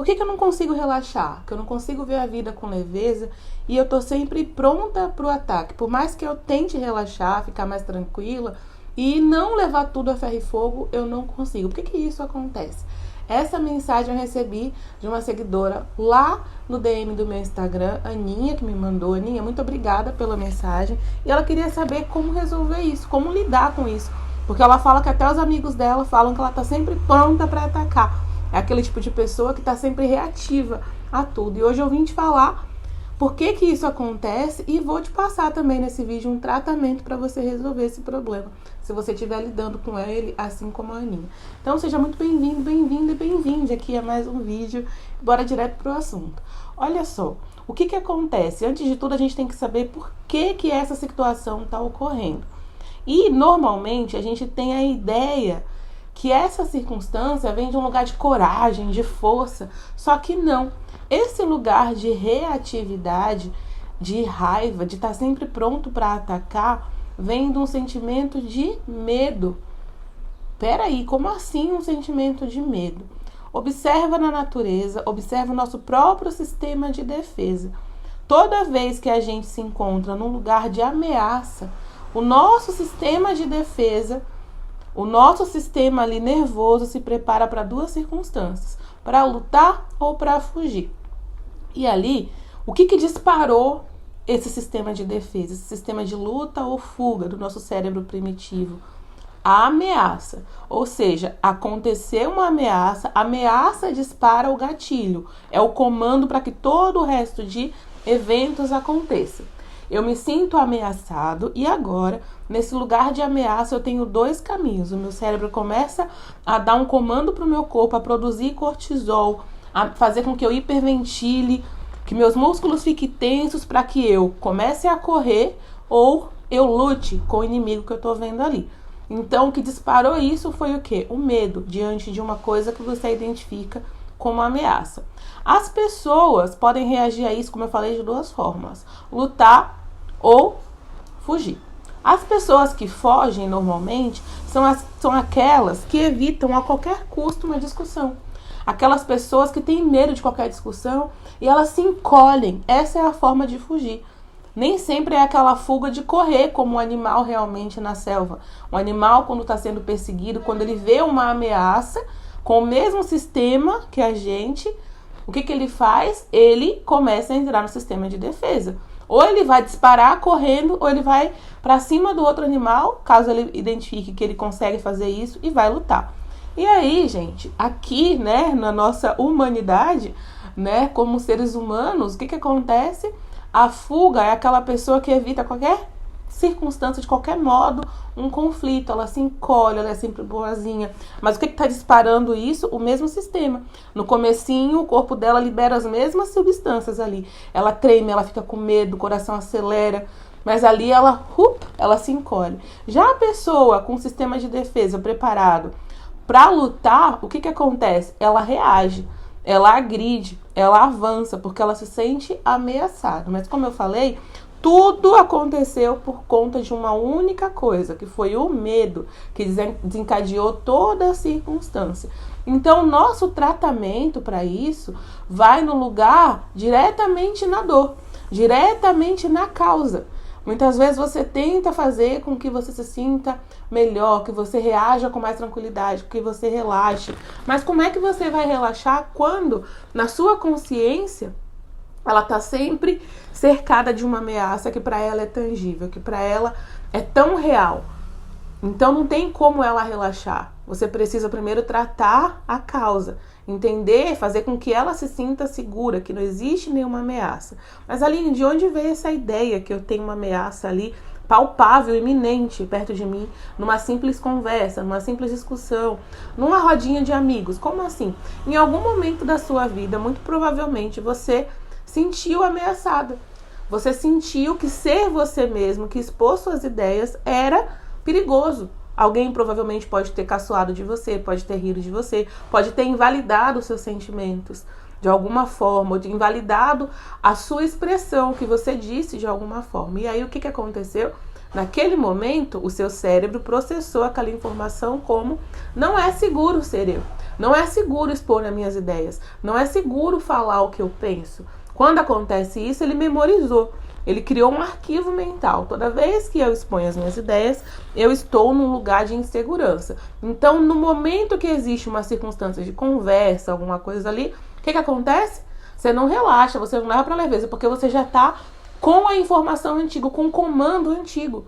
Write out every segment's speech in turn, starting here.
Por que eu não consigo relaxar? Que eu não consigo ver a vida com leveza e eu tô sempre pronta pro ataque. Por mais que eu tente relaxar, ficar mais tranquila e não levar tudo a ferro e fogo, eu não consigo. Por que isso acontece? Essa mensagem eu recebi de uma seguidora lá no DM do meu Instagram, Aninha, que me mandou. Aninha, muito obrigada pela mensagem. E ela queria saber como resolver isso, como lidar com isso. Porque ela fala que até os amigos dela falam que ela tá sempre pronta para atacar. É aquele tipo de pessoa que está sempre reativa a tudo. E hoje eu vim te falar por que isso acontece e vou te passar também nesse vídeo um tratamento para você resolver esse problema, se você estiver lidando com ele assim como a Aninha. Então seja muito bem-vindo, bem-vinda e bem-vinde aqui a mais um vídeo. Bora direto pro assunto. Olha só, o que acontece? Antes de tudo a gente tem que saber por que essa situação está ocorrendo. E normalmente a gente tem a ideia que essa circunstância vem de um lugar de coragem, de força, só que não. Esse lugar de reatividade, de raiva, de estar sempre pronto para atacar, vem de um sentimento de medo. Peraí, como assim um sentimento de medo? Observa na natureza, observa o nosso próprio sistema de defesa. Toda vez que a gente se encontra num lugar de ameaça, o nosso sistema de defesa, o nosso sistema ali nervoso se prepara para duas circunstâncias, para lutar ou para fugir. E ali, o que disparou esse sistema de defesa, esse sistema de luta ou fuga do nosso cérebro primitivo? A ameaça, ou seja, aconteceu uma ameaça, a ameaça dispara o gatilho, é o comando para que todo o resto de eventos aconteça. Eu me sinto ameaçado e agora, nesse lugar de ameaça, eu tenho dois caminhos. O meu cérebro começa a dar um comando para o meu corpo, a produzir cortisol, a fazer com que eu hiperventile, que meus músculos fiquem tensos para que eu comece a correr ou eu lute com o inimigo que eu estou vendo ali. Então, o que disparou isso foi o quê? O medo diante de uma coisa que você identifica como ameaça. As pessoas podem reagir a isso, como eu falei, de duas formas: lutar ou fugir. As pessoas que fogem normalmente são aquelas que evitam a qualquer custo uma discussão. Aquelas pessoas que têm medo de qualquer discussão e elas se encolhem. Essa é a forma de fugir. Nem sempre é aquela fuga de correr como um animal realmente na selva. Um animal, quando está sendo perseguido, quando ele vê uma ameaça, com o mesmo sistema que a gente, o que ele faz? Ele começa a entrar no sistema de defesa. Ou ele vai disparar correndo, ou ele vai para cima do outro animal, caso ele identifique que ele consegue fazer isso, e vai lutar. E aí, gente, aqui, né, na nossa humanidade, né, como seres humanos, o que acontece? A fuga é aquela pessoa que evita qualquer circunstância, de qualquer modo, um conflito. Ela se encolhe, ela é sempre boazinha. Mas o que está disparando isso? O mesmo sistema. No comecinho, o corpo dela libera as mesmas substâncias ali. Ela treme, ela fica com medo, o coração acelera. Mas ali ela se encolhe. Já a pessoa com o sistema de defesa preparado para lutar, o que acontece? Ela reage, ela agride, ela avança, porque ela se sente ameaçada. Mas como eu falei, tudo aconteceu por conta de uma única coisa, que foi o medo, que desencadeou toda a circunstância. Então, nosso tratamento para isso vai no lugar diretamente na dor, diretamente na causa. Muitas vezes você tenta fazer com que você se sinta melhor, que você reaja com mais tranquilidade, que você relaxe. Mas como é que você vai relaxar quando na sua consciência ela está sempre cercada de uma ameaça que para ela é tangível, que para ela é tão real? Então não tem como ela relaxar. Você precisa primeiro tratar a causa, entender, fazer com que ela se sinta segura, que não existe nenhuma ameaça. Mas, Aline, de onde veio essa ideia que eu tenho uma ameaça ali palpável, iminente, perto de mim, numa simples conversa, numa simples discussão, numa rodinha de amigos? Como assim? Em algum momento da sua vida, muito provavelmente, você sentiu ameaçada. Você sentiu que ser você mesmo, que expor suas ideias era perigoso. Alguém provavelmente pode ter caçoado de você, pode ter rido de você, pode ter invalidado os seus sentimentos de alguma forma, ou de invalidado a sua expressão, que você disse de alguma forma. E aí o que aconteceu? Naquele momento, o seu cérebro processou aquela informação como não é seguro ser eu. Não é seguro expor as minhas ideias. Não é seguro falar o que eu penso. Quando acontece isso, ele memorizou. Ele criou um arquivo mental. Toda vez que eu exponho as minhas ideias, eu estou num lugar de insegurança. Então, no momento que existe uma circunstância de conversa, alguma coisa ali, o que acontece? Você não relaxa, você não leva para leveza, porque você já está com a informação antiga, com o comando antigo.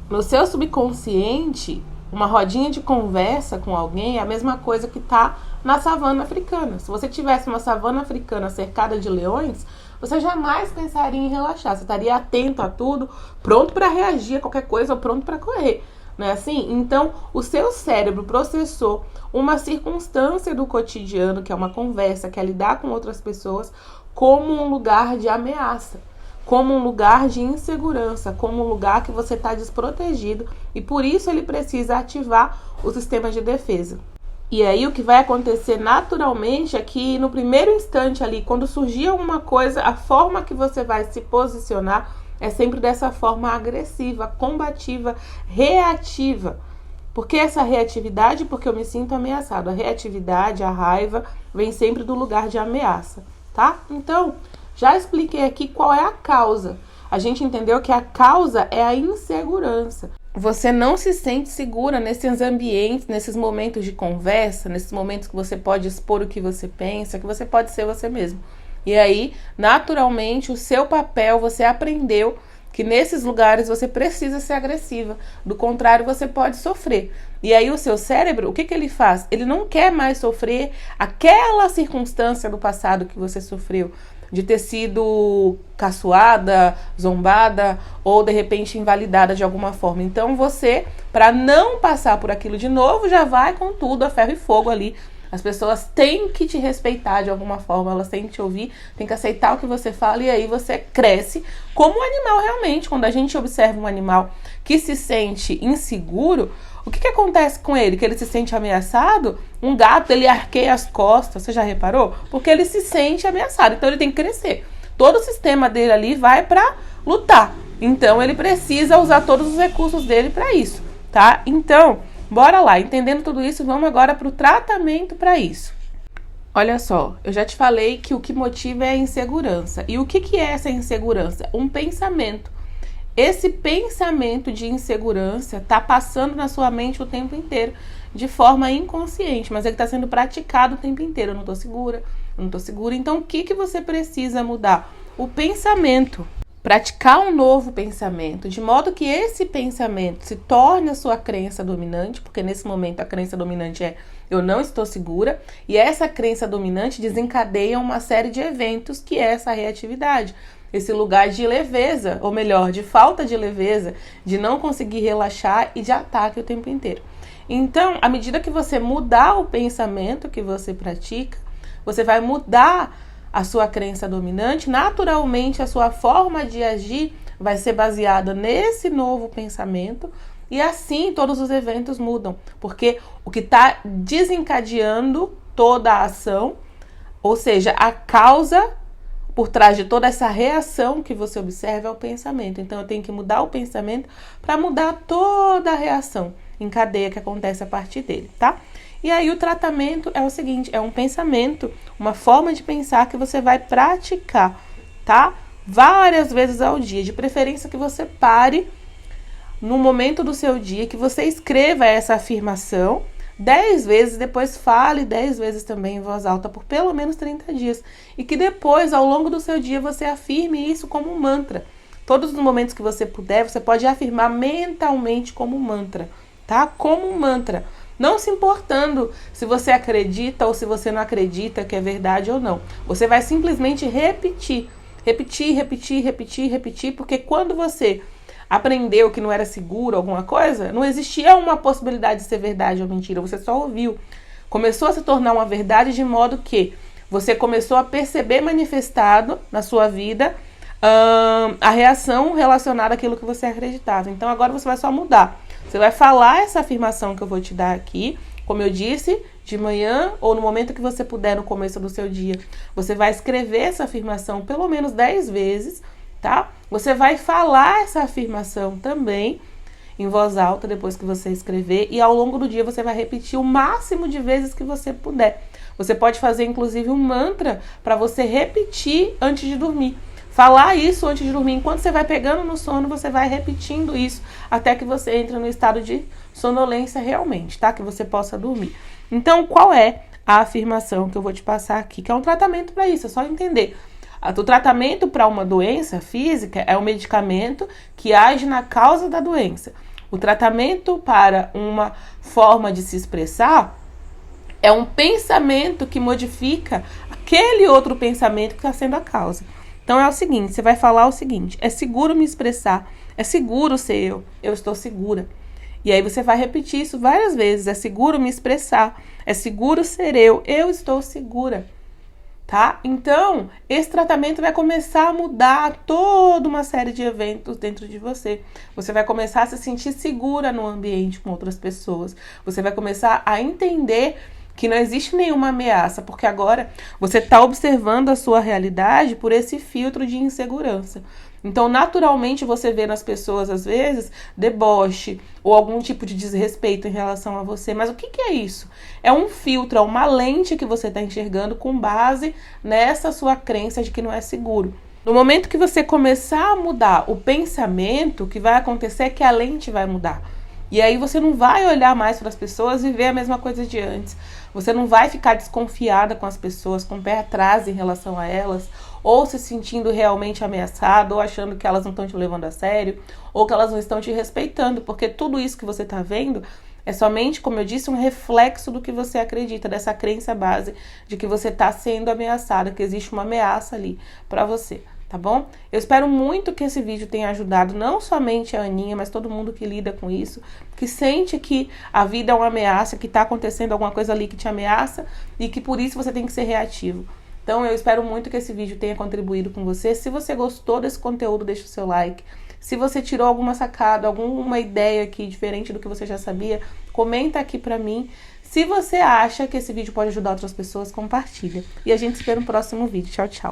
No seu subconsciente, uma rodinha de conversa com alguém é a mesma coisa que está na savana africana. Se você tivesse uma savana africana cercada de leões, você jamais pensaria em relaxar. Você estaria atento a tudo, pronto para reagir a qualquer coisa, ou pronto para correr. Não é assim? Então, o seu cérebro processou uma circunstância do cotidiano, que é uma conversa, que é lidar com outras pessoas, como um lugar de ameaça, como um lugar de insegurança, como um lugar que você está desprotegido, e por isso ele precisa ativar o sistema de defesa. E aí o que vai acontecer naturalmente é que no primeiro instante ali, quando surgir alguma coisa, a forma que você vai se posicionar é sempre dessa forma agressiva, combativa, reativa. Por que essa reatividade? Porque eu me sinto ameaçado. A reatividade, a raiva, vem sempre do lugar de ameaça, tá? Então, já expliquei aqui qual é a causa. A gente entendeu que a causa é a insegurança. Você não se sente segura nesses ambientes, nesses momentos de conversa, nesses momentos que você pode expor o que você pensa, que você pode ser você mesmo. E aí, naturalmente, o seu papel, você aprendeu que nesses lugares você precisa ser agressiva. Do contrário, você pode sofrer. E aí o seu cérebro, o que ele faz? Ele não quer mais sofrer aquela circunstância do passado que você sofreu, de ter sido caçoada, zombada ou de repente invalidada de alguma forma. Então você, para não passar por aquilo de novo, já vai com tudo a ferro e fogo ali. As pessoas têm que te respeitar de alguma forma, elas têm que te ouvir, têm que aceitar o que você fala, e aí você cresce como um animal realmente. Quando a gente observa um animal que se sente inseguro, o que acontece com ele? Que ele se sente ameaçado? Um gato, ele arqueia as costas, você já reparou? Porque ele se sente ameaçado, então ele tem que crescer. Todo o sistema dele ali vai para lutar, então ele precisa usar todos os recursos dele para isso, tá? Então, bora lá, entendendo tudo isso, vamos agora para o tratamento para isso. Olha só, eu já te falei que o que motiva é a insegurança. E o que é essa insegurança? Um pensamento. Esse pensamento de insegurança está passando na sua mente o tempo inteiro, de forma inconsciente, mas ele está sendo praticado o tempo inteiro. Eu não estou segura, eu não estou segura. Então, o que você precisa mudar? O pensamento. Praticar um novo pensamento, de modo que esse pensamento se torne a sua crença dominante, porque nesse momento a crença dominante é eu não estou segura, e essa crença dominante desencadeia uma série de eventos que é essa reatividade, esse lugar de leveza, ou melhor, de falta de leveza, de não conseguir relaxar e de ataque o tempo inteiro. Então, à medida que você mudar o pensamento que você pratica, você vai mudar a sua crença dominante, naturalmente a sua forma de agir vai ser baseada nesse novo pensamento, e assim todos os eventos mudam, porque o que está desencadeando toda a ação, ou seja, a causa por trás de toda essa reação que você observa é o pensamento. Então eu tenho que mudar o pensamento para mudar toda a reação em cadeia que acontece a partir dele, tá? E aí o tratamento é o seguinte, é um pensamento, uma forma de pensar que você vai praticar, tá? Várias vezes ao dia, de preferência que você pare no momento do seu dia, que você escreva essa afirmação 10 vezes, depois fale 10 vezes também em voz alta por pelo menos 30 dias. E que depois, ao longo do seu dia, você afirme isso como um mantra. Todos os momentos que você puder, você pode afirmar mentalmente como um mantra, tá? Como um mantra. Não se importando se você acredita ou se você não acredita que é verdade ou não. Você vai simplesmente repetir, porque quando você aprendeu que não era seguro alguma coisa, não existia uma possibilidade de ser verdade ou mentira, você só ouviu. Começou a se tornar uma verdade de modo que você começou a perceber manifestado na sua vida a reação relacionada àquilo que você acreditava. Então agora você vai só mudar. Você vai falar essa afirmação que eu vou te dar aqui, como eu disse, de manhã ou no momento que você puder no começo do seu dia. Você vai escrever essa afirmação pelo menos 10 vezes, tá? Você vai falar essa afirmação também em voz alta depois que você escrever, e ao longo do dia você vai repetir o máximo de vezes que você puder. Você pode fazer inclusive um mantra para você repetir antes de dormir. Falar isso antes de dormir. Enquanto você vai pegando no sono, você vai repetindo isso até que você entre no estado de sonolência realmente, tá? Que você possa dormir. Então, qual é a afirmação que eu vou te passar aqui? Que é um tratamento para isso, é só entender. O tratamento para uma doença física é um medicamento que age na causa da doença. O tratamento para uma forma de se expressar é um pensamento que modifica aquele outro pensamento que está sendo a causa. Então é o seguinte, você vai falar o seguinte: é seguro me expressar, é seguro ser eu estou segura. E aí você vai repetir isso várias vezes: é seguro me expressar, é seguro ser eu estou segura. Tá? Então, esse tratamento vai começar a mudar toda uma série de eventos dentro de você. Você vai começar a se sentir segura no ambiente com outras pessoas. Você vai começar a entender que não existe nenhuma ameaça, porque agora você está observando a sua realidade por esse filtro de insegurança. Então, naturalmente, você vê nas pessoas, às vezes, deboche ou algum tipo de desrespeito em relação a você. Mas o que é isso? É um filtro, é uma lente que você está enxergando com base nessa sua crença de que não é seguro. No momento que você começar a mudar o pensamento, o que vai acontecer é que a lente vai mudar. E aí você não vai olhar mais para as pessoas e ver a mesma coisa de antes. Você não vai ficar desconfiada com as pessoas, com o pé atrás em relação a elas, ou se sentindo realmente ameaçada, ou achando que elas não estão te levando a sério, ou que elas não estão te respeitando, porque tudo isso que você está vendo é somente, como eu disse, um reflexo do que você acredita, dessa crença base de que você está sendo ameaçada, que existe uma ameaça ali para você. Tá bom? Eu espero muito que esse vídeo tenha ajudado não somente a Aninha, mas todo mundo que lida com isso, que sente que a vida é uma ameaça, que está acontecendo alguma coisa ali que te ameaça e que por isso você tem que ser reativo. Então eu espero muito que esse vídeo tenha contribuído com você. Se você gostou desse conteúdo, deixa o seu like. Se você tirou alguma sacada, alguma ideia aqui diferente do que você já sabia, comenta aqui pra mim. Se você acha que esse vídeo pode ajudar outras pessoas, compartilha. E a gente se vê no próximo vídeo. Tchau, tchau.